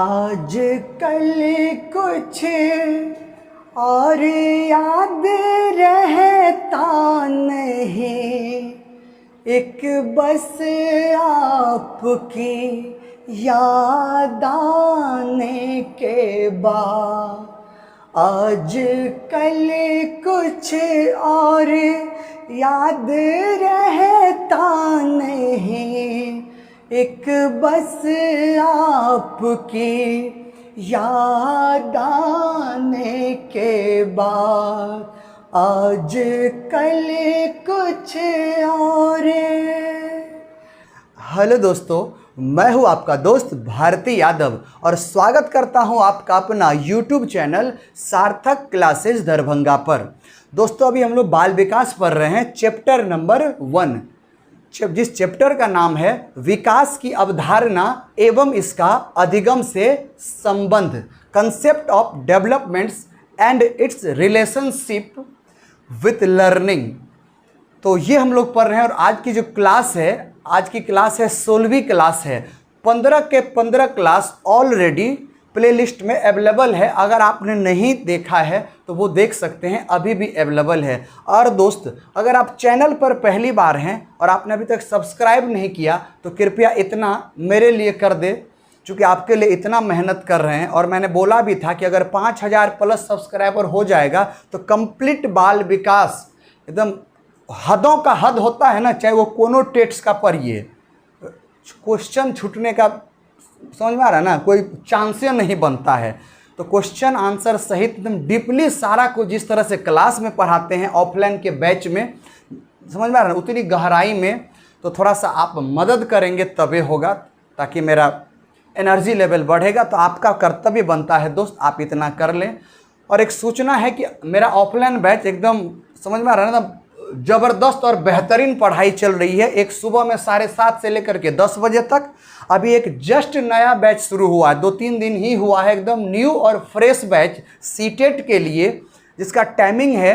आज कल कुछ और याद रहता नहीं, एक बस आपकी याद आने के बाद। आज कल कुछ और याद रहता नहीं, एक बस आपकी याद आने के बाद। आज कल कुछ और। हेलो दोस्तों, मैं हूं आपका दोस्त भारती यादव और स्वागत करता हूं आपका अपना YouTube चैनल सार्थक क्लासेस दरभंगा पर। दोस्तों, अभी हम लोग बाल विकास पढ़ रहे हैं चैप्टर नंबर 1, जिस चैप्टर का नाम है विकास की अवधारणा एवं इसका अधिगम से संबंध, concept of developments and it's relationship with learning. तो ये हम लोग पढ़ रहे हैं और आज की जो क्लास है, आज की क्लास है 16वीं क्लास है। 15 के 15 क्लास ऑलरेडी प्लेलिस्ट में अवेलेबल है। अगर आपने नहीं देखा है तो वो देख सकते हैं, अभी भी अवेलेबल है। और दोस्त, अगर आप चैनल पर पहली बार हैं और आपने अभी तक सब्सक्राइब नहीं किया तो कृपया इतना मेरे लिए कर दे, क्योंकि आपके लिए इतना मेहनत कर रहे हैं। और मैंने बोला भी था कि अगर 5000 प्लस सब्सक्राइबर हो जाएगा तो कंप्लीट बाल विकास, एकदम हदों का हद होता है ना, चाहे वो कोनो टेट्स का पढ़िए, क्वेश्चन छूटने का समझ में आ रहा है ना, कोई चांस नहीं बनता है। तो क्वेश्चन आंसर सहित एकदम डीपली सारा को जिस तरह से क्लास में पढ़ाते हैं ऑफलाइन के बैच में, समझ में आ रहा है ना, उतनी गहराई में तो थोड़ा सा आप मदद करेंगे तभी होगा, ताकि मेरा एनर्जी लेवल बढ़ेगा। तो आपका कर्तव्य बनता है दोस्त, आप इतना कर लें। और एक सूचना है कि मेरा ऑफलाइन बैच एकदम समझ में आ रहा है ना, ज़बरदस्त और बेहतरीन पढ़ाई चल रही है। एक सुबह में 7:30 से लेकर के 10 बजे तक। अभी एक जस्ट नया बैच शुरू हुआ है, 2-3 दिन ही हुआ है, एकदम न्यू और फ्रेश बैच सीटेट के लिए, जिसका टाइमिंग है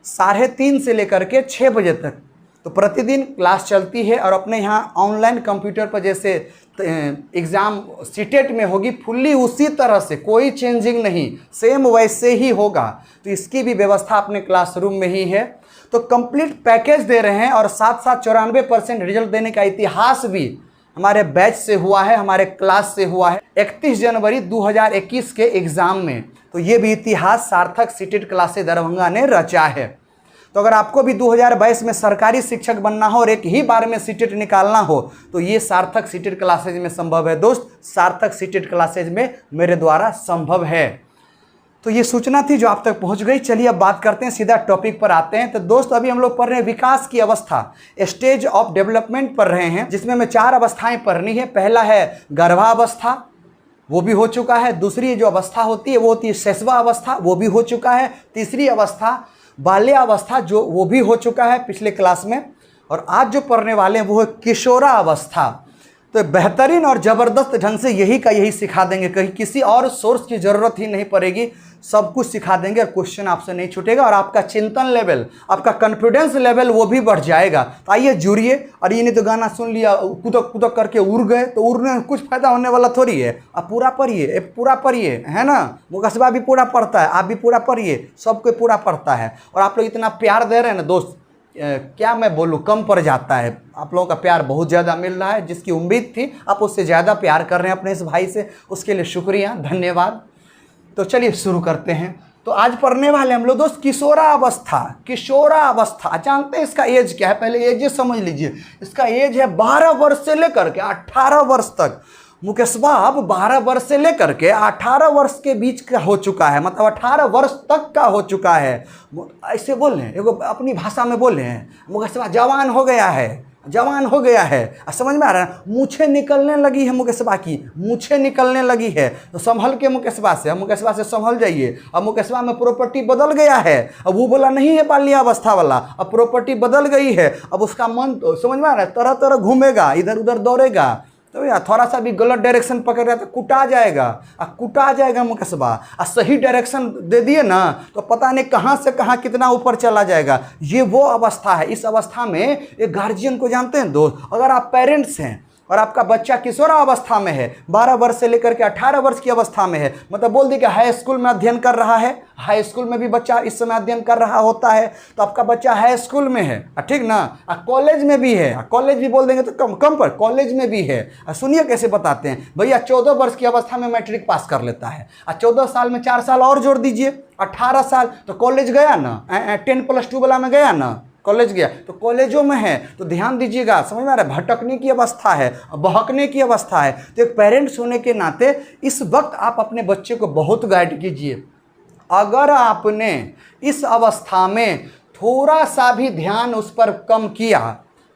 3:30 से लेकर के 6 बजे तक। तो प्रतिदिन क्लास चलती है और अपने यहाँ ऑनलाइन कंप्यूटर पर जैसे एग्ज़ाम सीटेट में होगी, फुल्ली उसी तरह से, कोई चेंजिंग नहीं, सेम वैसे ही होगा। तो इसकी भी व्यवस्था अपने क्लासरूम में ही है। तो कंप्लीट पैकेज दे रहे हैं और साथ साथ 94% रिजल्ट देने का इतिहास भी हमारे बैच से हुआ है, हमारे क्लास से हुआ है 31 जनवरी 2021 के एग्ज़ाम में। तो ये भी इतिहास सार्थक सीटेट क्लासेस दरभंगा ने रचा है। तो अगर आपको भी 2022 में सरकारी शिक्षक बनना हो और एक ही बार में सीटेट निकालना हो तो ये सार्थक सीटेट क्लासेज में संभव है दोस्त। सार्थक सीटेट क्लासेज में मेरे द्वारा संभव है। तो ये सूचना थी जो आप तक पहुंच गई। चलिए अब बात करते हैं, सीधा टॉपिक पर आते हैं। तो दोस्त, अभी हम लोग पढ़ रहे हैं विकास की अवस्था, स्टेज ऑफ डेवलपमेंट पढ़ रहे हैं, जिसमें हमें 4 अवस्थाएं पढ़नी है। पहला है गर्भावस्था, वो भी हो चुका है। दूसरी जो अवस्था होती है वो होती है शैशवा अवस्था, वो भी हो चुका है। तीसरी अवस्था बाल्यावस्था, जो वो भी हो चुका है पिछले क्लास में। और आज जो पढ़ने वाले हैं वो है किशोरा अवस्था। तो बेहतरीन और ज़बरदस्त ढंग से यही का यही सिखा देंगे, कहीं किसी और सोर्स की ज़रूरत ही नहीं पड़ेगी, सब कुछ सिखा देंगे और क्वेश्चन आपसे नहीं छूटेगा। और आपका चिंतन लेवल, आपका कॉन्फिडेंस लेवल वो भी बढ़ जाएगा। तो आइए जुड़िए। और ये नहीं तो गाना सुन लिया, कुदक कुदक करके उड़ गए, तो उड़ने में कुछ फायदा होने वाला थोड़ी है। आप पूरा पढ़िए, पूरा पढ़िए, है ना। मुकस्बा भी पूरा पढ़ता है, आप भी पूरा पढ़िए, सबको पूरा पढ़ता है। और आप लोग इतना प्यार दे रहे हैं ना दोस्त, क्या मैं बोलूँ, कम पड़ जाता है। आप लोगों का प्यार बहुत ज़्यादा मिल रहा है, जिसकी उम्मीद थी आप उससे ज़्यादा प्यार कर रहे हैं अपने इस भाई से, उसके लिए शुक्रिया, धन्यवाद। तो चलिए शुरू करते हैं। तो आज पढ़ने वाले हम लोग दोस्त किशोरा अवस्था। किशोरा अवस्था जानते हैं इसका एज क्या है? पहले एज समझ लीजिए। इसका एज है 12 वर्ष से लेकर के 18 वर्ष तक। मुकेशबा अब 12 वर्ष से लेकर के 18 वर्ष के बीच का हो चुका है, मतलब 18 वर्ष तक का हो चुका है। ऐसे बोल रहे हैं, एगो अपनी भाषा में बोल रहे हैं, मुकेशबा जवान हो गया है, जवान हो गया है। समझ में आ रहा है? मूछें निकलने लगी है मुकेशबा की, मूछें निकलने लगी है। तो संभल के मुकेशबा से संभल जाइए। अब मुकेशबा में प्रॉपर्टी बदल गया है, अब वो बोला नहीं है बाल्यावस्था वाला, अब प्रॉपर्टी बदल गई है। अब उसका मन तो समझ में आ रहा है, तरह तरह घूमेगा, इधर उधर दौड़ेगा। तो यार थोड़ा सा भी गलत डायरेक्शन पकड़ रहा है तो कुटा जाएगा मुकेशबा। और सही डायरेक्शन दे दिए ना तो पता नहीं कहाँ से कहाँ कितना ऊपर चला जाएगा। ये वो अवस्था है। इस अवस्था में एक गार्जियन को जानते हैं दोस्त, अगर आप पेरेंट्स हैं और आपका बच्चा किशोरावस्था में है, 12 वर्ष से लेकर के 18 वर्ष की अवस्था में है, मतलब बोल दी कि हाई स्कूल में अध्ययन कर रहा है, हाई स्कूल में भी बच्चा इस समय अध्ययन कर रहा होता है, तो आपका बच्चा हाई स्कूल में है, ठीक ना, कॉलेज में भी है, कॉलेज भी बोल देंगे तो कम पर कॉलेज में भी है। सुनिए कैसे बताते हैं भैया, 14 वर्ष की अवस्था में मैट्रिक पास कर लेता है, 14 साल में 4 साल और जोड़ दीजिए, 18 साल तो कॉलेज गया ना, 10+2 वाला में गया ना, कॉलेज गया, तो कॉलेजों में है, तो ध्यान दीजिएगा, समझ में आ रहा है, भटकने की अवस्था है, बहकने की अवस्था है। तो एक पेरेंट्स होने के नाते इस वक्त आप अपने बच्चे को बहुत गाइड कीजिए। अगर आपने इस अवस्था में थोड़ा सा भी ध्यान उस पर कम किया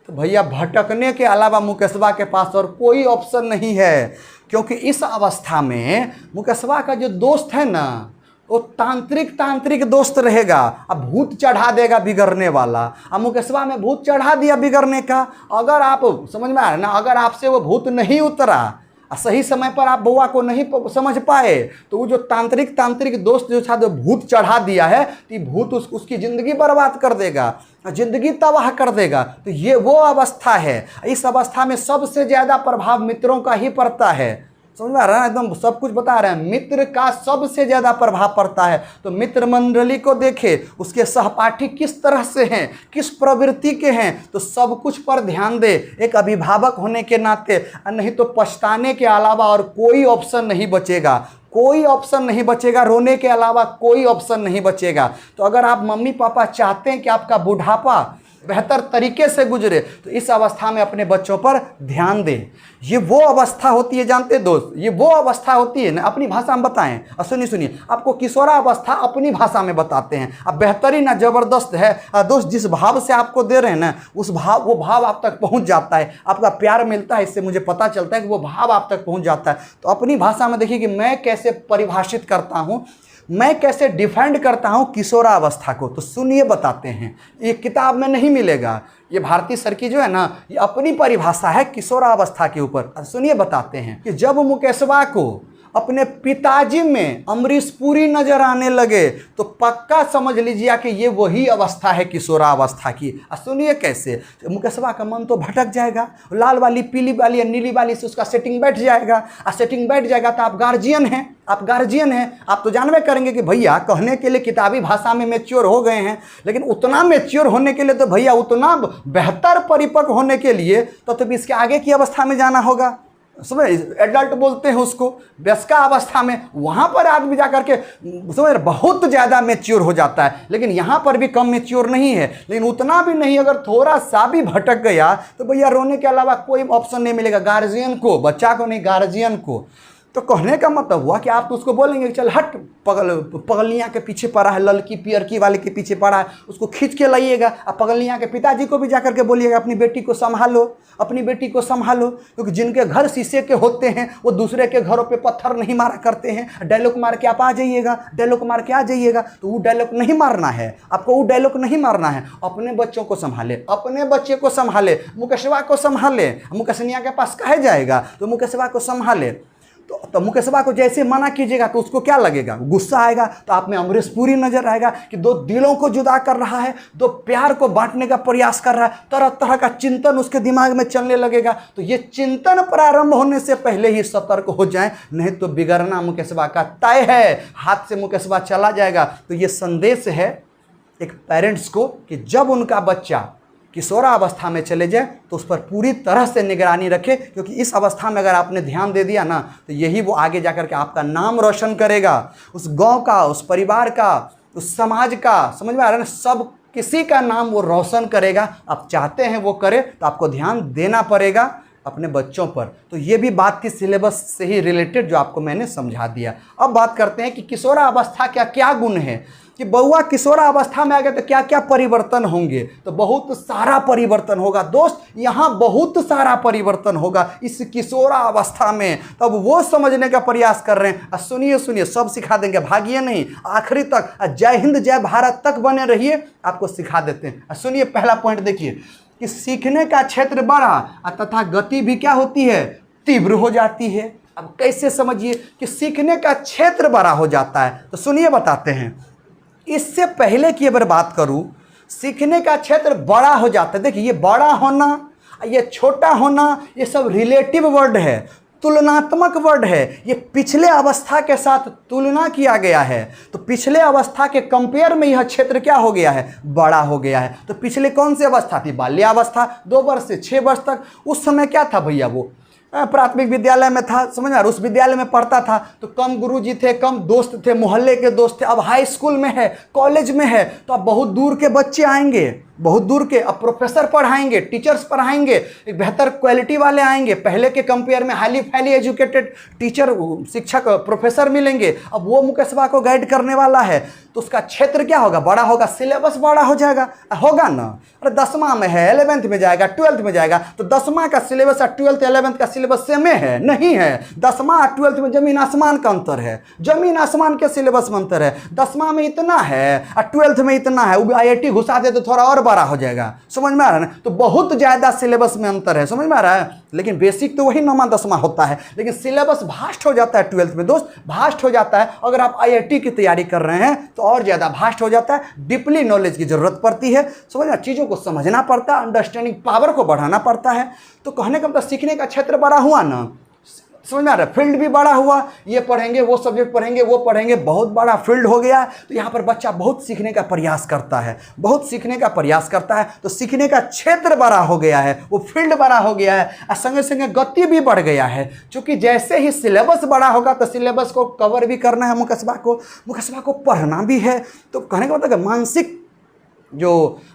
तो भैया भटकने के अलावा मुकेशवा के पास और कोई ऑप्शन नहीं है, क्योंकि इस अवस्था में मुकेशवा का जो दोस्त है ना, वो तांत्रिक दोस्त रहेगा। अब भूत चढ़ा देगा बिगड़ने वाला, अब मुकेशवा में भूत चढ़ा दिया बिगड़ने का। अगर आप समझ में आ रहा है ना, अगर आपसे वो भूत नहीं उतरा, सही समय पर आप बउआ को नहीं समझ पाए, तो वो जो तांत्रिक दोस्त जो था, जो भूत चढ़ा दिया है, तो भूत उसकी ज़िंदगी बर्बाद कर देगा, ज़िंदगी तबाह कर देगा। तो ये वो अवस्था है, इस अवस्था में सबसे ज़्यादा प्रभाव मित्रों का ही पड़ता है। समझ में आ रहा है, एकदम सब कुछ बता रहे हैं, मित्र का सबसे ज़्यादा प्रभाव पड़ता है। तो मित्र मंडली को देखे, उसके सहपाठी किस तरह से हैं, किस प्रवृत्ति के हैं, तो सब कुछ पर ध्यान दे एक अभिभावक होने के नाते, नहीं तो पछताने के अलावा और कोई ऑप्शन नहीं बचेगा, कोई ऑप्शन नहीं बचेगा, रोने के अलावा कोई ऑप्शन नहीं बचेगा। तो अगर आप मम्मी पापा चाहते हैं कि आपका बुढ़ापा बेहतर तरीके से गुजरे, तो इस अवस्था में अपने बच्चों पर ध्यान दें। ये वो अवस्था होती है, जानते दोस्त, ये वो अवस्था होती है ना, अपनी भाषा में बताएं। और सुनिए, आपको किशोरावस्था अपनी भाषा में बताते हैं। अब बेहतरीन ना ज़बरदस्त है दोस्त, जिस भाव से आपको दे रहे हैं ना, वो भाव आप तक पहुंच जाता है, आपका प्यार मिलता है, इससे मुझे पता चलता है कि वो भाव आप तक पहुंच जाता है। तो अपनी भाषा में देखिए कि मैं कैसे परिभाषित करता हूँ, मैं कैसे डिफाइंड करता हूं किशोरावस्था को। तो सुनिए बताते हैं, ये किताब में नहीं मिलेगा, ये भारती सर की जो है ना, ये अपनी परिभाषा है किशोरावस्था के ऊपर। सुनिए बताते हैं कि जब मुकेशवा को अपने पिताजी में अमरीश पुरी नजर आने लगे, तो पक्का समझ लीजिए कि ये वही अवस्था है किशोरावस्था की। सुनिए कैसे, मुकेशवा का मन तो भटक जाएगा, लाल वाली, पीली वाली या नीली वाली से उसका सेटिंग बैठ जाएगा, और सेटिंग बैठ जाएगा तो आप गार्जियन हैं, आप तो जानवे करेंगे कि भैया कहने के लिए किताबी भाषा में मैच्योर हो गए हैं, लेकिन उतना मैच्योर होने के लिए तो भैया उतना बेहतर परिपक्व होने के लिए तो इसके आगे की अवस्था में जाना होगा। समझ, एडल्ट बोलते हैं उसको, वयस्का अवस्था में, वहाँ पर आदमी जाकर के समझ बहुत ज़्यादा मैच्योर हो जाता है। लेकिन यहाँ पर भी कम मैच्योर नहीं है, लेकिन उतना भी नहीं, अगर थोड़ा सा भी भटक गया तो भैया रोने के अलावा कोई ऑप्शन नहीं मिलेगा गार्जियन को, बच्चा को नहीं, गार्जियन को। तो कहने का मतलब हुआ कि आप तो उसको बोलेंगे चल हट, पगलियाँ के पीछे पड़ा है, ललकी पियरकी वाले के पीछे पड़ा है, उसको खींच के लाइएगा। अब पगलियाँ के पिताजी को भी जाकर के बोलिएगा अपनी बेटी को संभालो, अपनी बेटी को संभालो, क्योंकि जिनके घर शीशे के होते हैं वो दूसरे के घरों पे पत्थर नहीं मारा करते हैं। डायलॉग मार के आप आ जाइएगा, डायलॉग मार के आ जाइएगा, तो वो डायलॉग नहीं मारना है आपको, वो डायलॉग नहीं मारना है। अपने बच्चों को संभाले, अपने बच्चे को संभाले, मुकेशवा को संभाले, मुकेशनिया के पास कहे जाएगा तो मुकेशवा को संभाले। तो मुकेशवा को जैसे मना कीजिएगा तो उसको क्या लगेगा, गुस्सा आएगा। तो आप में अमरीश पुरी नजर आएगा कि दो दिलों को जुदा कर रहा है, दो प्यार को बांटने का प्रयास कर रहा है, तरह तरह का चिंतन उसके दिमाग में चलने लगेगा। तो ये चिंतन प्रारंभ होने से पहले ही सतर्क हो जाएं, नहीं तो बिगड़ना मुकेशवा का तय है, हाथ से मुकेशवा चला जाएगा। तो ये संदेश है एक पेरेंट्स को कि जब उनका बच्चा किशोरावस्था में चले जाए तो उस पर पूरी तरह से निगरानी रखें, क्योंकि इस अवस्था में अगर आपने ध्यान दे दिया ना, तो यही वो आगे जाकर के आपका नाम रोशन करेगा, उस गांव का, उस परिवार का, उस समाज का, समझ में आ रहा है ना, सब किसी का नाम वो रोशन करेगा। आप चाहते हैं वो करे तो आपको ध्यान देना पड़ेगा अपने बच्चों पर। तो ये भी बात की सिलेबस से ही रिलेटेड जो आपको मैंने समझा दिया। अब बात करते हैं कि किशोरावस्था क्या क्या गुण है, कि बउआ किशोरावस्था में आ गए तो क्या क्या परिवर्तन होंगे। तो बहुत सारा परिवर्तन होगा दोस्त, यहाँ बहुत सारा परिवर्तन होगा इस किशोरावस्था में। तो अब वो समझने का प्रयास कर रहे हैं। सुनिए सुनिए, सब सिखा देंगे, भागिए नहीं, आखिरी तक जय हिंद जय भारत तक बने रहिए, आपको सिखा देते हैं। सुनिए पहला पॉइंट देखिए कि सीखने का क्षेत्र बड़ा तथा गति भी क्या होती है, तीव्र हो जाती है। अब कैसे समझिए कि सीखने का क्षेत्र बड़ा हो जाता है, तो सुनिए बताते हैं। इससे पहले की अगर बात करूं, सीखने का क्षेत्र बड़ा हो जाता है। देखिए ये बड़ा होना, ये छोटा होना ये सब रिलेटिव वर्ड है, तुलनात्मक वर्ड है। ये पिछले अवस्था के साथ तुलना किया गया है, तो पिछले अवस्था के कंपेयर में यह क्षेत्र क्या हो गया है, बड़ा हो गया है। तो पिछले कौन सी अवस्था थी, बाल्यावस्था, 2 वर्ष से 6 वर्ष तक। उस समय क्या था भैया, वो प्राथमिक विद्यालय में था, समझ रहा, उस विद्यालय में पढ़ता था तो कम गुरुजी थे, कम दोस्त थे, मोहल्ले के दोस्त थे। अब हाई स्कूल में है, कॉलेज में है, तो अब बहुत दूर के बच्चे आएंगे, बहुत दूर के। अब प्रोफेसर पढ़ाएंगे, टीचर्स पढ़ाएंगे, एक बेहतर क्वालिटी वाले आएंगे। पहले के कंपेयर में हाईली एजुकेटेड टीचर, शिक्षक, प्रोफेसर मिलेंगे। अब वो मुकेशवा को गाइड करने वाला है, तो उसका क्षेत्र क्या होगा, बड़ा होगा, सिलेबस बड़ा हो जाएगा, होगा ना। अरे 10वां में है, 11th में जाएगा, 12th में जाएगा, तो 10वां का सिलेबस और 12th 11th का सिलेबस सेम है, नहीं है। 10वां और 12th में जमीन आसमान का अंतर है, जमीन आसमान के सिलेबस में अंतर है। 10वां में इतना है और 12th में इतना है, वो IIT घुसा दे तो थोड़ा और बड़ा हो जाएगा, समझ में आ रहा है ना। तो बहुत ज़्यादा सिलेबस में अंतर है, समझ में आ रहा है। लेकिन बेसिक तो वही 9वां 10वां होता है, लेकिन सिलेबस भास्ट हो जाता है 12th में दोस्त, भास्ट हो जाता है। अगर आप IIT की तैयारी कर रहे हैं तो और ज़्यादा भास्ट हो जाता है। डीपली नॉलेज की ज़रूरत पड़ती है, समझना, चीज़ों को समझना पड़ता है, अंडरस्टैंडिंग पावर को बढ़ाना पड़ता है। तो कहने का मतलब सीखने का क्षेत्र बड़ा हुआ ना, समझ में आ रहा है, फील्ड भी बड़ा हुआ, ये पढ़ेंगे, वो सब्जेक्ट पढ़ेंगे, वो पढ़ेंगे, बहुत बड़ा फील्ड हो गया। तो यहाँ पर बच्चा बहुत सीखने का प्रयास करता है, बहुत सीखने का प्रयास करता है। तो सीखने का क्षेत्र बड़ा हो गया है, वो फील्ड बड़ा हो गया है, और संगे संगे गति भी बढ़ गया है। क्योंकि जैसे ही सिलेबस बड़ा होगा तो सिलेबस को कवर भी करना है मुकेशवा को पढ़ना भी है। तो कहने का मतलब मानसिक जो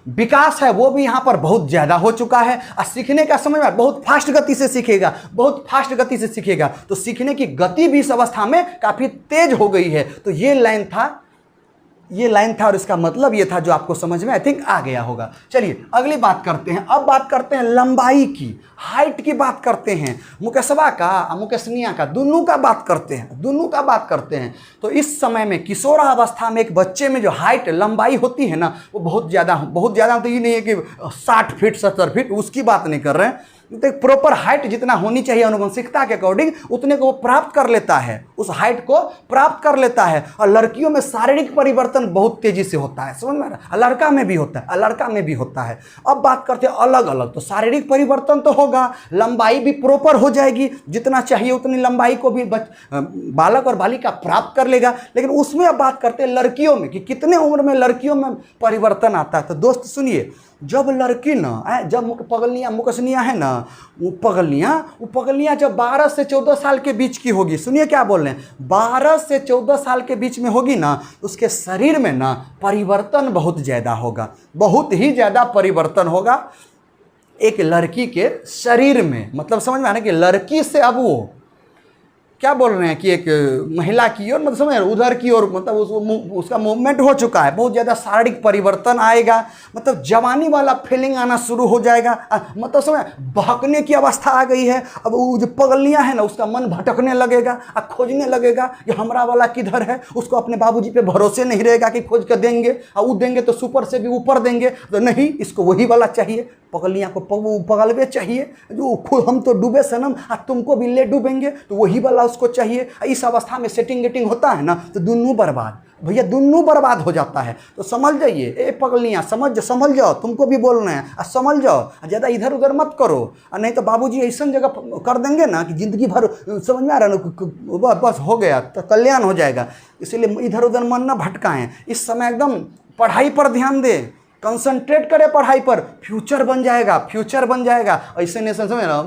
विकास है वो भी यहाँ पर बहुत ज़्यादा हो चुका है। और सीखने का समय में बहुत फास्ट गति से सीखेगा, बहुत फास्ट गति से सीखेगा। तो सीखने की गति भी इस अवस्था में काफ़ी तेज हो गई है। तो ये लाइन था और इसका मतलब ये था जो आपको समझ में आई थिंक आ गया होगा। चलिए अगली बात करते हैं। अब बात करते हैं लंबाई की, हाइट की बात करते हैं। मुकेशवा का, मुकेशनिया का, दोनों का बात करते हैं। तो इस समय में किशोरावस्था में एक बच्चे में जो हाइट, लंबाई होती है ना, वो बहुत ज़्यादा तो ये नहीं है कि 60 फीट 70 फीट, उसकी बात नहीं कर रहे हैं। तो एक प्रॉपर हाइट जितना होनी चाहिए अनुवंशिकता के अकॉर्डिंग, उतने को वो प्राप्त कर लेता है, उस हाइट को प्राप्त कर लेता है। और लड़कियों में शारीरिक परिवर्तन बहुत तेजी से होता है, समझ में आ रहा है, लड़का में भी होता है। अब बात करते हैं अलग अलग। तो शारीरिक परिवर्तन तो होगा, लंबाई भी प्रॉपर हो जाएगी, जितना चाहिए उतनी लंबाई को भी बालक और बालिका प्राप्त कर लेगा। लेकिन उसमें अब बात करते हैं लड़कियों में कि कितने उम्र में लड़कियों में परिवर्तन आता है। तो दोस्त सुनिए, जब लड़की ना, जब मुकेशनिया है ना, वो पगलियाँ जब 12 से 14 साल के बीच की होगी, सुनिए क्या बोल रहे हैं, 12 से 14 साल के बीच में होगी ना, उसके शरीर में ना परिवर्तन बहुत ज़्यादा होगा, बहुत ही ज़्यादा परिवर्तन होगा एक लड़की के शरीर में। मतलब समझ में आ रहा है कि लड़की से अब वो क्या बोल रहे हैं कि एक महिला की ओर, मतलब समझ उधर की ओर, मतलब उसका मूवमेंट हो चुका है, बहुत ज़्यादा शारीरिक परिवर्तन आएगा। मतलब जवानी वाला फीलिंग आना शुरू हो जाएगा। मतलब समझ बहकने की अवस्था आ गई है। अब वो जो पगलियाँ हैं ना, उसका मन भटकने लगेगा और खोजने लगेगा कि हमारा वाला किधर है। उसको अपने बाबूजी पे भरोसे नहीं रहेगा कि खोज कर देंगे, और वो देंगे तो सुपर से भी ऊपर देंगे, तो नहीं, इसको वही वाला चाहिए, पगलियाँ को पगलवे चाहिए, जो खुद हम तो डूबे सनम और तुमको भी ले डूबेंगे, तो वही वाला उसको चाहिए। इस अवस्था में सेटिंग गेटिंग होता है ना, तो दोनों बर्बाद, भैया दोनों बर्बाद हो जाता है। तो समझ जाइए, ए पगलियाँ समझ जाओ, तुमको भी बोल रहे हैं, समझ जाओ, ज़्यादा इधर उधर मत करो, और नहीं तो बाबूजी ऐसा जगह कर देंगे ना कि ज़िंदगी भर, समझ में आ रहा है ना, बस हो गया तो कल्याण हो जाएगा। इसीलिए इधर उधर मन ना भटकाएं। इस समय एकदम पढ़ाई पर ध्यान दें, कंसंट्रेट करें पढ़ाई पर, फ्यूचर बन जाएगा। ऐसे नहीं समझ ना,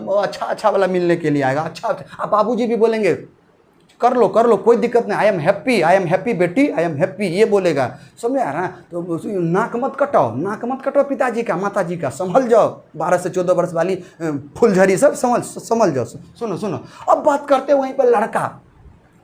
अच्छा वाला मिलने के लिए आएगा, अच्छा। अब बाबूजी भी बोलेंगे कर लो कोई दिक्कत नहीं, आई एम हैप्पी बेटी, आई एम हैप्पी, ये बोलेगा, समझ आ रहा है। तो नाक मत कटाओ पिताजी का, माताजी का, संभल जाओ। 12 से 14 वर्ष वाली फुलझड़ी सब समझ जाओ। सुनो अब बात करते हैं वहीं पर लड़का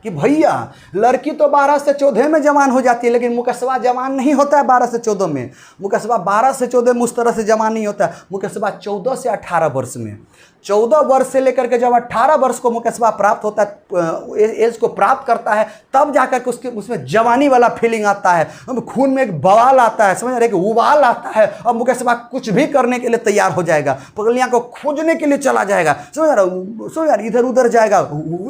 कि भैया लड़की तो 12 से 14 में जवान हो जाती है, लेकिन मुकेशवा जवान नहीं होता है 12 से 14 में। मुकेशवा 12 से 14 में उस तरह से जवान नहीं होता है। मुकेशवा 14 से 18 वर्ष में, 14 वर्ष से लेकर के जब 18 वर्ष को मुकस्बा प्राप्त होता है, एज को प्राप्त करता है, तब जाकर के उसमें जवानी वाला फीलिंग आता है, खून में एक बवाल आता है, समझ रहे, एक उबाल आता है, और मुकस्बा कुछ भी करने के लिए तैयार हो जाएगा, पगलियाँ को खोजने के लिए चला जाएगा, समझ रहा, सो यार इधर उधर जाएगा,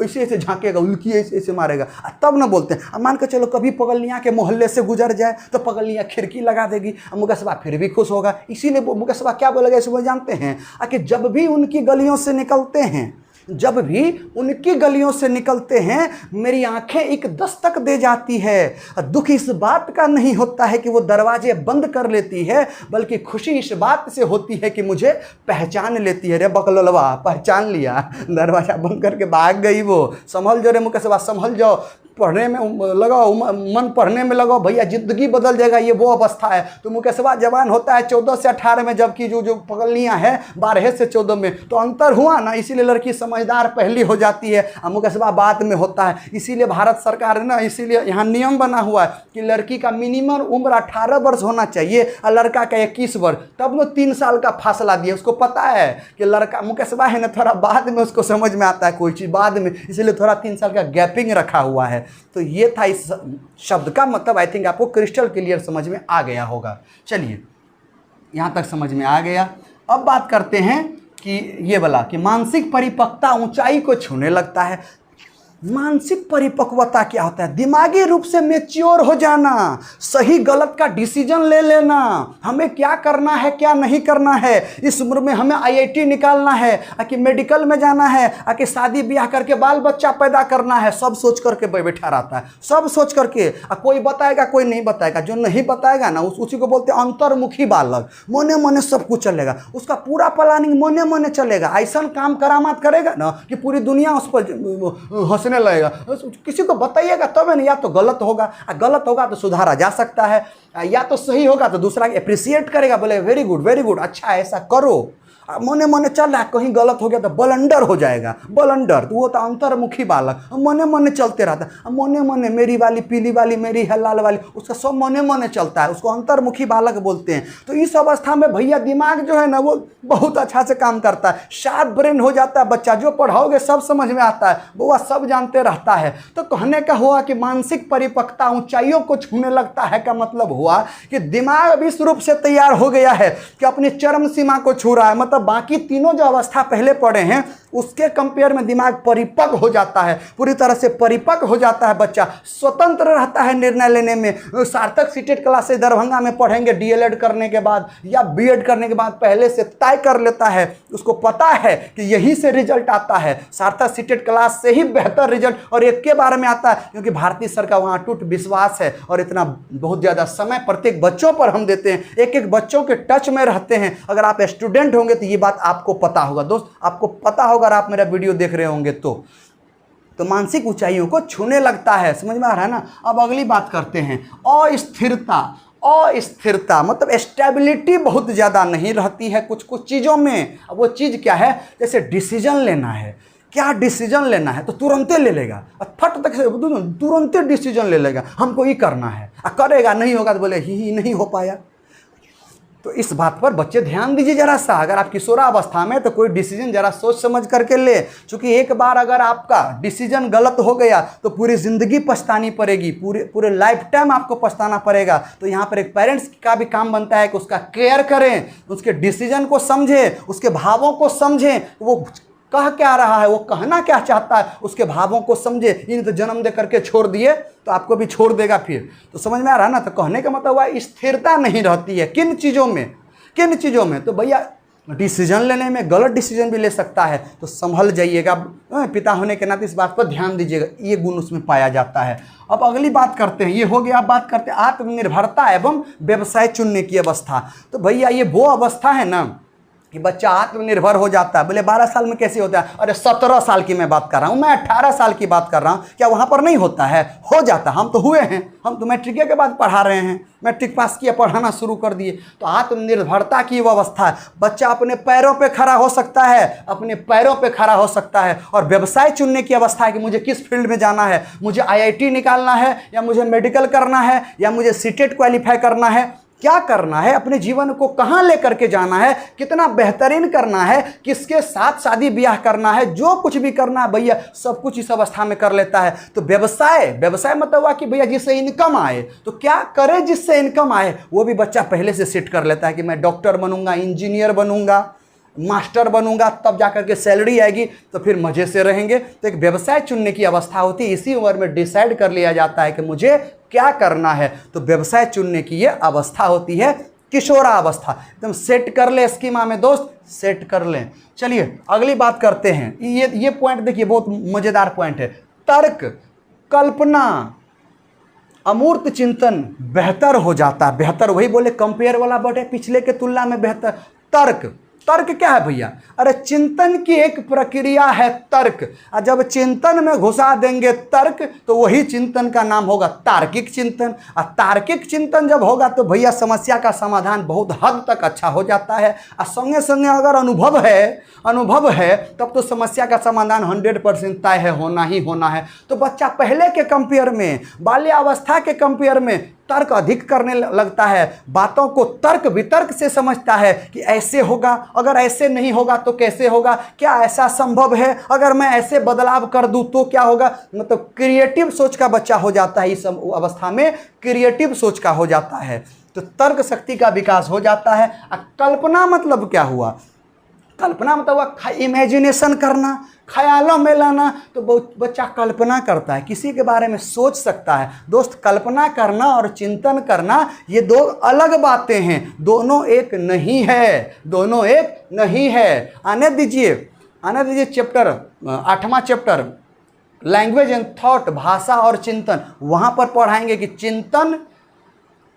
ऐसे ऐसे झांकेगा, उल्की ऐसे ऐसे मारेगा, तब ना बोलते हैं। अब मान के चलो कभी पगलियाँ के मोहल्ले से गुजर जाए तो पगलियाँ खिड़की लगा देगी, मुकस्बा फिर भी खुश होगा। इसीलिए मुकस्बा क्या बोलेगा इसे वो जानते हैं कि जब भी उनकी गलियों से निकलते हैं, जब भी उनकी गलियों से निकलते हैं, मेरी आंखें एक दस्तक दे जाती है। दुख इस बात का नहीं होता है कि वो दरवाजे बंद कर लेती है, बल्कि खुशी इस बात से होती है कि मुझे पहचान लेती है। रे बकलोलवा, पहचान लिया, दरवाजा बंद करके भाग गई वो। संभल जाओ रे मुकस्बा, संभल जाओ, पढ़ने में लगाओ, मन पढ़ने में लगाओ, भैया ज़िंदगी बदल जाएगा। ये वो अवस्था है। तो मुकस्बा जवान होता है 14 से 18 में, जबकि जो पगलियाँ हैं 12 से 14 में। तो अंतर हुआ ना, इसीलिए लड़की समझदार पहली हो जाती है और मुकस्बा बाद में होता है। इसीलिए भारत सरकार ने इसीलिए यहाँ नियम बना हुआ है कि लड़की का मिनिमम उम्र 18 वर्ष होना चाहिए और लड़का का 21 वर्ष। तब वो 3 साल का फासला दिया। उसको पता है कि लड़का मुकस्बा है ना, थोड़ा बाद में उसको समझ में आता है कोई चीज़ बाद में, इसलिए थोड़ा 3 साल का गैपिंग रखा हुआ है। तो ये था इस शब्द का मतलब। आई थिंक आपको क्रिस्टल क्लियर समझ में आ गया होगा। चलिए, यहाँ तक समझ में आ गया। अब बात करते हैं कि ये वाला कि मानसिक परिपक्वता ऊंचाई को छूने लगता है। मानसिक परिपक्वता क्या होता है? दिमागी रूप से मैच्योर हो जाना, सही गलत का डिसीजन ले लेना, हमें क्या करना है क्या नहीं करना है, इस उम्र में हमें आईआईटी निकालना है, कि मेडिकल में जाना है, कि शादी ब्याह करके बाल बच्चा पैदा करना है, सब सोच करके बैठा रहता है, सब सोच करके। कोई बताएगा कोई नहीं बताएगा, जो नहीं बताएगा ना उसी को बोलते हैं अंतर्मुखी बालक। मोने मोने सब कुछ चलेगा, उसका पूरा प्लानिंग मोने मोने चलेगा। ऐसा काम करामात करेगा ना कि पूरी दुनिया उस पर लगेगा। किसी को बताइएगा तब नहीं, या तो गलत होगा, गलत होगा तो सुधारा जा सकता है, या तो सही होगा तो दूसरा अप्रिशिएट करेगा, बोले वेरी गुड, अच्छा ऐसा करो। मने मने चल रहा है, कहीं गलत हो गया तो बलंडर हो जाएगा, बलंडर। तो वो तो अंतर्मुखी बालक मने मने चलते रहता है, मने मने मेरी वाली पीली वाली मेरी है लाल वाली, उसका सब मने मने चलता है, उसको अंतर्मुखी बालक बोलते हैं। तो इस अवस्था में भैया दिमाग जो है ना वो बहुत अच्छा से काम करता है, शार्प ब्रेन हो जाता है बच्चा। जो पढ़ाओगे सब समझ में आता है, वो सब जानते रहता है। तो कहने का हुआ कि मानसिक परिपक्वता ऊंचाइयों को छूने लगता है का मतलब हुआ कि दिमाग अब इस रूप से तैयार हो गया है कि अपनी चरम सीमा को छू रहा है। मतलब बाकी तीनों जो अवस्था पहले पढ़े हैं उसके कंपेयर में दिमाग परिपक्व हो जाता है, पूरी तरह से परिपक्व हो जाता है बच्चा, स्वतंत्र रहता है निर्णय लेने में। सार्थक सीटेट क्लासेस दरभंगा में पढ़ेंगे, डीएलएड करने के बाद या बीएड करने के बाद पहले से तय कर लेता है, उसको पता है कि यही से रिजल्ट आता है, सार्थक सीटेट क्लास से ही बेहतर रिजल्ट और एक के बारे में आता है, क्योंकि भारतीय सरकार वहाँ अटूट विश्वास है और इतना बहुत ज़्यादा समय प्रत्येक बच्चों पर हम देते हैं, एक एक बच्चों के टच में रहते हैं। अगर आप स्टूडेंट होंगे तो ये बात आपको पता होगा दोस्त, आपको पता होगा अगर आप मेरा वीडियो देख रहे होंगे तो मानसिक ऊंचाइयों को छूने लगता है। समझ में आ रहा है ना? अब अगली बात करते हैं, अस्थिरता। अस्थिरता मतलब स्टेबिलिटी बहुत ज़्यादा नहीं रहती है कुछ कुछ चीज़ों में। अब वो चीज़ क्या है? जैसे डिसीजन लेना है, क्या डिसीजन लेना है तो तुरंते ले लेगा, फट तक से तुरंते डिसीजन ले लेगा, हमको ये करना है, करेगा, नहीं होगा तो बोले ही नहीं हो पाया। तो इस बात पर बच्चे ध्यान दीजिए जरा सा। अगर आप किशोरावस्था में तो कोई डिसीजन जरा सोच समझ करके ले, क्योंकि एक बार अगर आपका डिसीजन गलत हो गया तो पूरी ज़िंदगी पछतानी पड़ेगी, पूरे लाइफ टाइम आपको पछताना पड़ेगा। तो यहाँ पर एक पेरेंट्स का भी काम बनता है कि उसका केयर करें, उसके डिसीजन को समझें, उसके भावों को समझें, वो कह क्या रहा है, वो कहना क्या चाहता है, उसके भावों को समझे। इन तो जन्म दे करके छोड़ दिए तो आपको भी छोड़ देगा फिर। तो समझ में आ रहा है ना? तो कहने का मतलब हुआ स्थिरता नहीं रहती है किन चीज़ों में। तो भैया डिसीजन लेने में गलत डिसीजन भी ले सकता है, तो संभल जाइएगा। पिता होने के नाते इस बात पर ध्यान दीजिएगा, ये गुण उसमें पाया जाता है। अब अगली बात करते हैं, ये हो गया। अब बात करते हैं आत्मनिर्भरता एवं व्यवसाय चुनने की अवस्था। तो भैया ये वो अवस्था है ना कि बच्चा आत्मनिर्भर हो जाता है। बोले 12 साल में कैसे होता है? अरे 17 साल की मैं बात कर रहा हूँ, मैं 18 साल की बात कर रहा हूँ। क्या वहाँ पर नहीं होता है? हो जाता। हम तो हुए हैं, हम तो मैट्रिक के बाद पढ़ा रहे हैं, मैट्रिक पास किया, पढ़ाना शुरू कर दिए। तो आत्मनिर्भरता की वो अवस्था है, बच्चा अपने पैरों पे खड़ा हो सकता है, अपने पैरों पे खड़ा हो सकता है। और व्यवसाय चुनने की अवस्था है कि मुझे किस फील्ड में जाना है, मुझे आईआईटी निकालना है या मुझे मेडिकल करना है या मुझे सीटेट क्वालिफाई करना है, क्या करना है, अपने जीवन को कहाँ लेकर के जाना है, कितना बेहतरीन करना है, किसके साथ शादी ब्याह करना है, जो कुछ भी करना है भैया सब कुछ इस अवस्था में कर लेता है। तो व्यवसाय मतलब हुआ कि भैया जिससे इनकम आए, तो क्या करे जिससे इनकम आए, वो भी बच्चा पहले से सेट कर लेता है कि मैं डॉक्टर बनूंगा, इंजीनियर बनूंगा, मास्टर बनूंगा, तब जाकर के सैलरी आएगी तो फिर मजे से रहेंगे। तो एक व्यवसाय चुनने की अवस्था होती है, इसी उम्र में डिसाइड कर लिया जाता है कि मुझे क्या करना है। तो व्यवसाय चुनने की ये अवस्था होती है किशोरा अवस्था। एकदम सेट कर ले स्कीमा में दोस्त, सेट कर लें। चलिए अगली बात करते हैं। ये पॉइंट देखिए, बहुत मजेदार पॉइंट है। तर्क, कल्पना, अमूर्त चिंतन बेहतर हो जाता है। बेहतर वही बोले कंपेयर वाला वर्ड है, पिछले के तुलना में बेहतर। तर्क क्या है भैया? अरे चिंतन की एक प्रक्रिया है तर्क। और जब चिंतन में घुसा देंगे तर्क तो वही चिंतन का नाम होगा तार्किक चिंतन। और तार्किक चिंतन जब होगा तो भैया समस्या का समाधान बहुत हद तक अच्छा हो जाता है। और संगे संगे अगर अनुभव है तब तो समस्या का समाधान 100% तय है, होना ही होना है। तो बच्चा पहले के कंपेयर में, बाल्यावस्था के कंपेयर में तर्क अधिक करने लगता है, बातों को तर्क वितर्क से समझता है कि ऐसे होगा, अगर ऐसे नहीं होगा तो कैसे होगा, क्या ऐसा संभव है, अगर मैं ऐसे बदलाव कर दूं तो क्या होगा। मतलब क्रिएटिव सोच का बच्चा हो जाता है, इस अवस्था में क्रिएटिव सोच का हो जाता है। तो तर्क शक्ति का विकास हो जाता है। कल्पना मतलब क्या हुआ? कल्पना मतलब इमेजिनेशन करना, ख्यालों में लाना। तो बच्चा कल्पना करता है, किसी के बारे में सोच सकता है। दोस्त कल्पना करना और चिंतन करना ये दो अलग बातें हैं, दोनों एक नहीं है। आने दीजिए चैप्टर 8वां चैप्टर लैंग्वेज एंड थॉट, भाषा और चिंतन। वहाँ पर पढ़ाएंगे कि चिंतन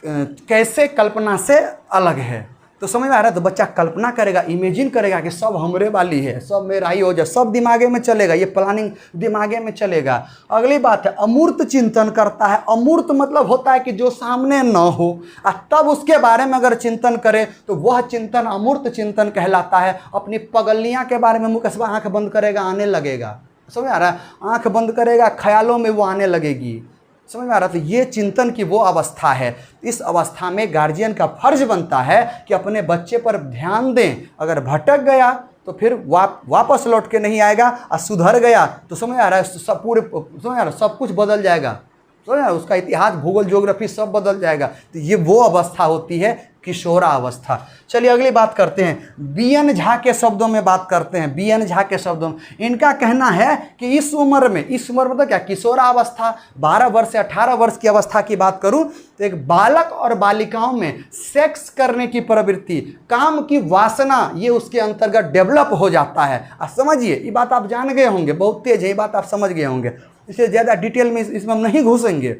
कैसे कल्पना से अलग है। तो समझ में आ रहा है? तो बच्चा कल्पना करेगा, इमेजिन करेगा कि सब हमरे वाली है, सब मेरा ही हो जाए, सब दिमागे में चलेगा, ये प्लानिंग दिमागे में चलेगा। अगली बात है अमूर्त चिंतन करता है। अमूर्त मतलब होता है कि जो सामने न हो और तब उसके बारे में अगर चिंतन करे तो वह चिंतन अमूर्त चिंतन कहलाता है। अपनी पगलियाँ के बारे में मुकस्बा आँख बंद करेगा, आने लगेगा। समझ में आ रहा है? आँख बंद करेगा, ख्यालों में वो आने लगेगी। समझ में आ रहा? तो ये चिंतन की वो अवस्था है। इस अवस्था में गार्जियन का फर्ज बनता है कि अपने बच्चे पर ध्यान दें। अगर भटक गया तो फिर वापस लौट के नहीं आएगा, और सुधर गया तो समझ आ रहा है सब पूरे समझ आ रहा है सब कुछ बदल जाएगा। समझ आ रहा है? उसका इतिहास, भूगोल, ज्योग्राफी सब बदल जाएगा। तो ये वो अवस्था होती है किशोरा अवस्था। चलिए अगली बात करते हैं, बीएन झा के शब्दों में बात करते हैं। बीएन झा के शब्दों में इनका कहना है कि इस उम्र में मतलब क्या, किशोरा अवस्था 12 वर्ष से 18 वर्ष की अवस्था की बात करूं तो एक बालक और बालिकाओं में सेक्स करने की प्रवृत्ति, काम की वासना, ये उसके अंतर्गत डेवलप हो जाता है। आप समझिए, ये बात आप जान गए होंगे, बहुत तेज है ये बात, आप समझ गए होंगे, इससे ज़्यादा डिटेल में इसमें हम नहीं घुसेंगे।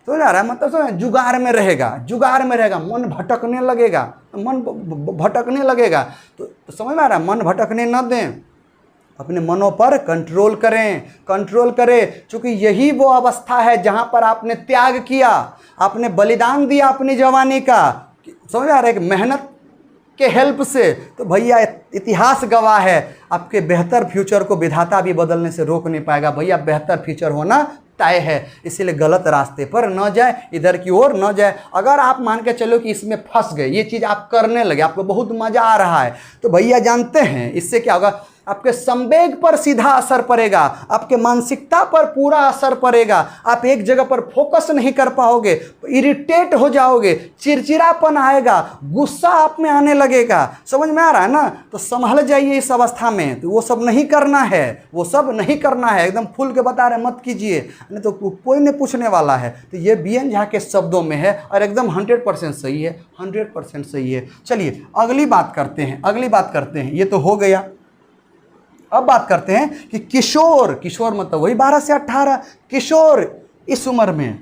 तो जा रहा है मतलब समझ, जुगार में रहेगा, मन भटकने लगेगा। तो समझ में आ रहा है? मन भटकने न दें, अपने मनों पर कंट्रोल करें। क्योंकि यही वो अवस्था है जहाँ पर आपने त्याग किया, आपने बलिदान दिया अपनी जवानी का। समझ में आ रहा है? कि मेहनत के हेल्प से। तो भैया इतिहास गवाह है, आपके बेहतर फ्यूचर को विधाता भी बदलने से रोक नहीं पाएगा। भैया बेहतर फ्यूचर होना तय है, इसीलिए गलत रास्ते पर न जाए, इधर की ओर न जाए। अगर आप मान के चलो कि इसमें फंस गए, ये चीज़ आप करने लगे, आपको बहुत मज़ा आ रहा है, तो भैया जानते हैं इससे क्या होगा? आपके संवेग पर सीधा असर पड़ेगा, आपके मानसिकता पर पूरा असर पड़ेगा। आप एक जगह पर फोकस नहीं कर पाओगे, इरिटेट हो जाओगे, चिड़चिड़ापन आएगा, गुस्सा आप में आने लगेगा। समझ में आ रहा है ना? तो संभल जाइए इस अवस्था में। तो वो सब नहीं करना है, एकदम खुल के बता रहे, मत कीजिए, नहीं तो कोई नहीं पूछने वाला है। तो ये बीएन झा के शब्दों में है और एकदम 100% सही है, 100% सही है। चलिए अगली बात करते हैं। ये तो हो गया। अब बात करते हैं कि किशोर मतलब वही 12 से 18। किशोर इस उम्र में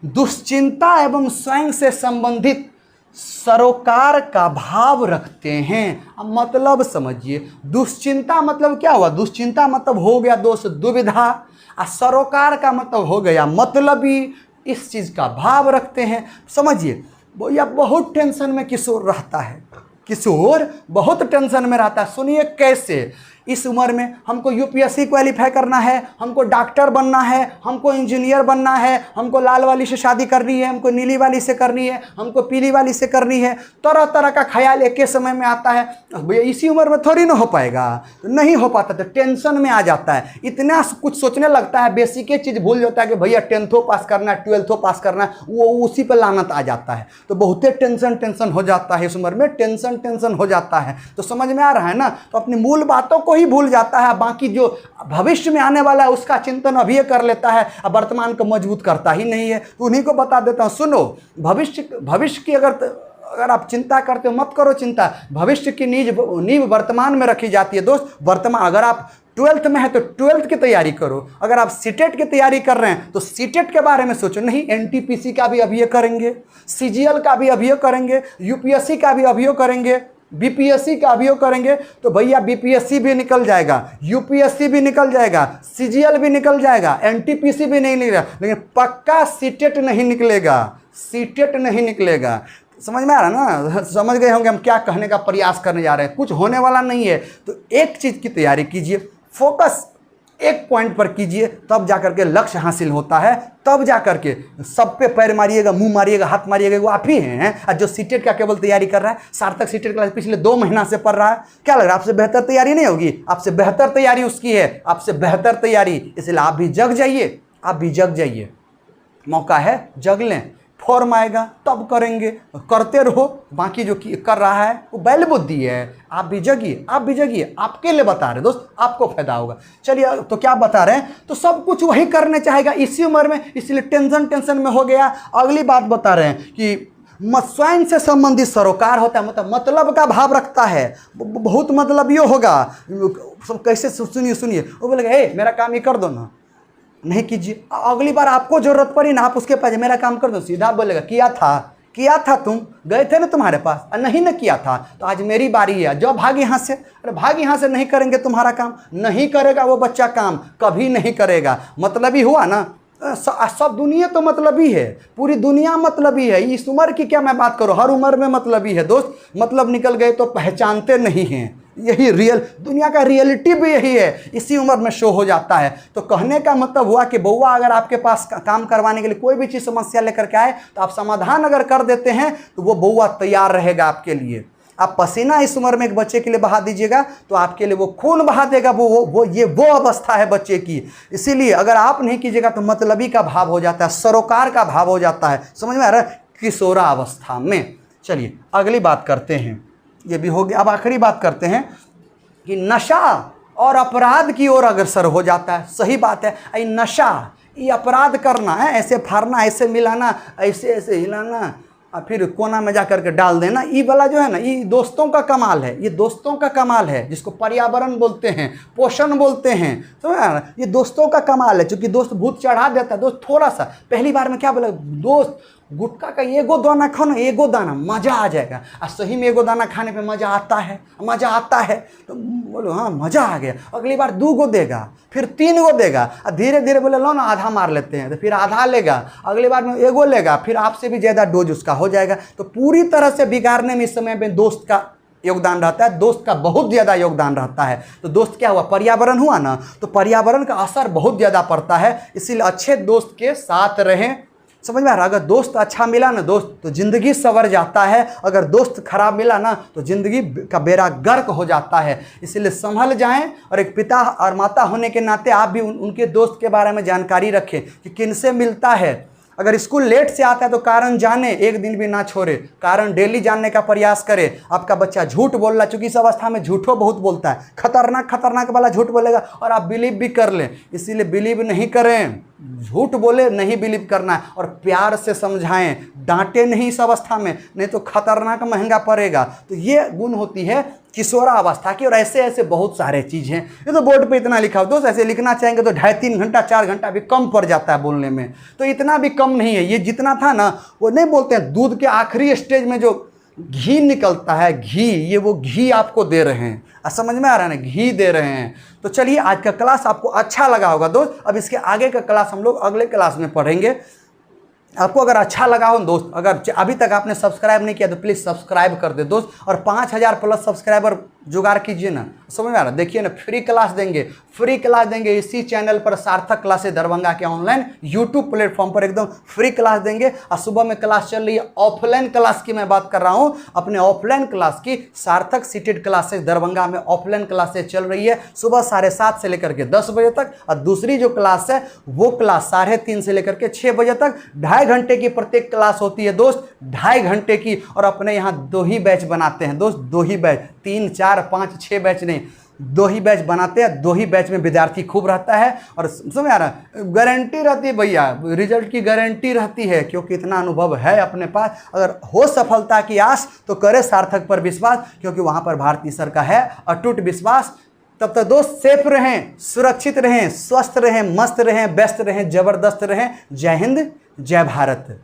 दुश्चिंता एवं स्वयं से संबंधित सरोकार का भाव रखते हैं। अब मतलब समझिए, दुश्चिंता मतलब क्या हुआ? दुश्चिंता मतलब हो गया दोस्त दुविधा, और सरोकार का मतलब हो गया मतलबी, इस चीज़ का भाव रखते हैं। समझिए भैया बहुत टेंशन में किशोर रहता है, किशोर बहुत टेंशन में रहता है। सुनिए कैसे, इस उम्र में हमको यूपीएससी क्वालिफाई करना है, हमको डॉक्टर बनना है, हमको इंजीनियर बनना है, हमको लाल वाली से शादी करनी है, हमको नीली वाली से करनी है, हमको पीली वाली से करनी है, तरह तरह का ख्याल एक ही समय में आता है। भैया इसी उम्र में थोड़ी ना हो पाएगा, तो नहीं हो पाता, तो टेंशन में आ जाता है, इतना कुछ सोचने लगता है, बेसिक चीज़ भूल जाता है कि भैया 10th पास करना है, 12th पास करना है, वो उसी पर लानत आ जाता है। तो बहुते टेंशन हो जाता है, इस उम्र में टेंशन हो जाता है। तो समझ में आ रहा है ना, तो अपनी मूल बातों को ही भूल जाता है, बाकी जो भविष्य में आने वाला है उसका चिंतन अभी कर लेता है, अब वर्तमान को मजबूत करता ही नहीं है। तो उन्हीं को बता देता हूँ, सुनो, भविष्य की अगर आप चिंता करते हो मत करो चिंता, भविष्य की नींव वर्तमान में रखी जाती है दोस्त। वर्तमान, अगर आप 12th में है तो 12th की तैयारी करो, अगर आप सीटेट की तैयारी कर रहे हैं तो सीटेट के बारे में सोचो, नहीं एनटीपीसी का भी अभी करेंगे, सीजीएल का भी अभी करेंगे, यूपीएससी का भी अभी करेंगे, बीपीएससी का अभी करेंगे, तो भैया बीपीएससी भी निकल जाएगा, यूपीएससी भी निकल जाएगा, सीजीएल भी निकल जाएगा, एनटीपीसी भी नहीं निकलेगा, लेकिन पक्का सीटेट नहीं निकलेगा, सीटेट नहीं निकलेगा। समझ में आ रहा ना, समझ गए होंगे हम क्या कहने का प्रयास करने जा रहे हैं, कुछ होने वाला नहीं है। तो एक चीज़ की तैयारी कीजिए, फोकस एक पॉइंट पर कीजिए, तब जाकर के लक्ष्य हासिल होता है, तब जाकर के सब पे पैर मारिएगा, मुंह मारिएगा, हाथ मारिएगा, वो आप ही हैं। और जो सीटेट का केवल तैयारी कर रहा है, सार्थक सीटेट क्लास पिछले 2 महीना से पढ़ रहा है, क्या लग रहा है आपसे बेहतर तैयारी नहीं होगी? आपसे बेहतर तैयारी उसकी है, आपसे बेहतर तैयारी, इसलिए आप भी जग जाइए, आप भी जग जाइए, मौका है, जग लें, फॉर्म आएगा तब करेंगे, करते रहो, बाकी जो कर रहा है वो बैल बुद्धि है। आप भी जगिए, आप भी जगिए, आपके लिए बता रहे दोस्त, आपको फायदा होगा। चलिए, तो क्या बता रहे हैं, तो सब कुछ वही करने चाहेगा इसी उम्र में, इसलिए टेंशन में हो गया। अगली बात बता रहे हैं कि स्वयं से संबंधित सरोकार होता है, मतलब का भाव रखता है, बहुत मतलबियो होगा। कैसे, सुनिए, वो बोलेगा ए मेरा काम ये कर दो ना, नहीं कीजिए, अगली बार आपको जरूरत पड़ी ना, आप उसके पास मेरा काम कर दो, सीधा बोलेगा किया था तुम गए थे ना तुम्हारे पास, नहीं ना किया था, तो आज मेरी बारी है, जो भाग यहाँ से। अरे भाग यहाँ से, नहीं करेंगे तुम्हारा काम, नहीं करेगा वो बच्चा काम, कभी नहीं करेगा। मतलबी हुआ ना, सब दुनिया तो मतलबी है, पूरी दुनिया मतलबी है। इस उम्र की क्या मैं बात करूँ, हर उम्र में मतलबी है दोस्त। मतलब निकल गए तो पहचानते नहीं हैं, यही रियल दुनिया का रियलिटी भी यही है, इसी उम्र में शो हो जाता है। तो कहने का मतलब हुआ कि बउआ अगर आपके पास काम करवाने के लिए कोई भी चीज़ समस्या लेकर के आए, तो आप समाधान अगर कर देते हैं तो वो बउआ तैयार रहेगा आपके लिए। आप पसीना इस उम्र में एक बच्चे के लिए बहा दीजिएगा तो आपके लिए वो खून बहा देगा, वो अवस्था है बच्चे की। इसीलिए अगर आप नहीं कीजिएगा तो मतलबी का भाव हो जाता है, सरोकार का भाव हो जाता है, समझ में आ रहा है, किशोरा अवस्था में। चलिए अगली बात करते हैं, ये भी हो गया। अब आखिरी बात करते हैं कि नशा और अपराध की ओर अग्रसर हो जाता है। सही बात है, ये नशा, ये अपराध करना है, ऐसे फाड़ना, ऐसे मिलाना, ऐसे हिलाना और फिर कोना में जा करके डाल देना, ये वाला जो है ना, ये दोस्तों का कमाल है, ये दोस्तों का कमाल है, जिसको पर्यावरण बोलते हैं, पोषण बोलते हैं, समझ ना, ये दोस्तों का कमाल है। क्योंकि दोस्त भूत चढ़ा देता है, दोस्त थोड़ा सा पहली बार में क्या बोला, दोस्त गुटखा का एगो दाना खाओ ना, एगो दाना, मज़ा आ जाएगा। और सही में एगो दाना खाने पे मज़ा आता है, तो बोलो हाँ मज़ा आ गया। अगली बार 2 गो देगा, फिर 3 गो देगा, और धीरे धीरे बोले लो ना आधा मार लेते हैं, तो फिर आधा लेगा, अगली बार में एगो लेगा, फिर आपसे भी ज़्यादा डोज उसका हो जाएगा। तो पूरी तरह से बिगाड़ने में इस समय में दोस्त का योगदान रहता है, दोस्त का बहुत ज़्यादा योगदान रहता है। तो दोस्त क्या हुआ, पर्यावरण हुआ ना, तो पर्यावरण का असर बहुत ज़्यादा पड़ता है। इसीलिए अच्छे दोस्त के साथ रहें, समझ में आ रहा। अगर दोस्त अच्छा मिला ना दोस्त, तो ज़िंदगी संवर जाता है, अगर दोस्त खराब मिला ना तो ज़िंदगी का बेड़ा गर्क हो जाता है। इसलिए संभल जाएं, और एक पिता और माता होने के नाते आप भी उनके दोस्त के बारे में जानकारी रखें कि किनसे मिलता है। अगर स्कूल लेट से आता है तो कारण जाने, एक दिन भी ना छोड़े, कारण डेली जानने का प्रयास करें। आपका बच्चा झूठ बोल रहा है, चूँकि इस अवस्था में झूठो बहुत बोलता है, खतरनाक वाला झूठ बोलेगा और आप बिलीव भी कर लें। इसीलिए बिलीव नहीं करें, झूठ बोले नहीं बिलीव करना है, और प्यार से समझाएं, डांटे नहीं इस अवस्था में, नहीं तो खतरनाक महंगा पड़ेगा। तो ये गुण होती है किशोरा अवस्था की। और ऐसे ऐसे बहुत सारे चीज़ हैं, ये तो बोर्ड पे इतना लिखा हो दोस्त, ऐसे लिखना चाहेंगे तो 2.5-3 घंटा 4 घंटा भी कम पड़ जाता है बोलने में, तो इतना भी कम नहीं है। ये जितना था ना, वो नहीं बोलते हैं दूध के आखिरी स्टेज में जो घी निकलता है, घी, ये वो घी आपको दे रहे हैं, समझ में आ रहा है ना, घी दे रहे हैं। तो चलिए आज का क्लास आपको अच्छा लगा होगा दोस्त। अब इसके आगे का क्लास हम लोग अगले क्लास में पढ़ेंगे। आपको अगर अच्छा लगा हो दोस्त, अगर अभी तक आपने सब्सक्राइब नहीं किया तो प्लीज़ सब्सक्राइब कर दे दोस्त, और 5000 प्लस सब्सक्राइबर जुगाड़ कीजिए ना, समझ में आ रहा है? देखिए ना, फ्री क्लास देंगे इसी चैनल पर, सार्थक क्लासेस दरभंगा के ऑनलाइन यूट्यूब प्लेटफॉर्म पर एकदम फ्री क्लास देंगे। और सुबह में क्लास चल रही है ऑफलाइन क्लास की, मैं बात कर रहा हूँ अपने ऑफलाइन क्लास की। सार्थक सीटेड क्लासेस दरभंगा में ऑफलाइन क्लासेस चल रही है सुबह 7:30 से लेकर के 10 बजे तक, और दूसरी जो क्लास है वो क्लास 3:30 से लेकर के 6 बजे तक। 2.5 घंटे की प्रत्येक क्लास होती है दोस्त, 2.5 घंटे की। और अपने यहाँ 2 ही बैच बनाते हैं दोस्त, 2 ही बैच, 3, 4, 5, 6 बैच नहीं, 2 ही बैच बनाते हैं। 2 ही बैच में विद्यार्थी खूब रहता है, और समझ आ रहा है, गारंटी रहती है भैया, रिजल्ट की गारंटी रहती है, क्योंकि इतना अनुभव है अपने पास। अगर हो सफलता की आस तो करे सार्थक पर विश्वास, क्योंकि वहाँ पर भारती सर का है अटूट विश्वास। तब तक दोस्त सेफ रहें, सुरक्षित रहें, स्वस्थ रहें, मस्त रहें, व्यस्त रहें, जबरदस्त रहें। जय हिंद, जय भारत।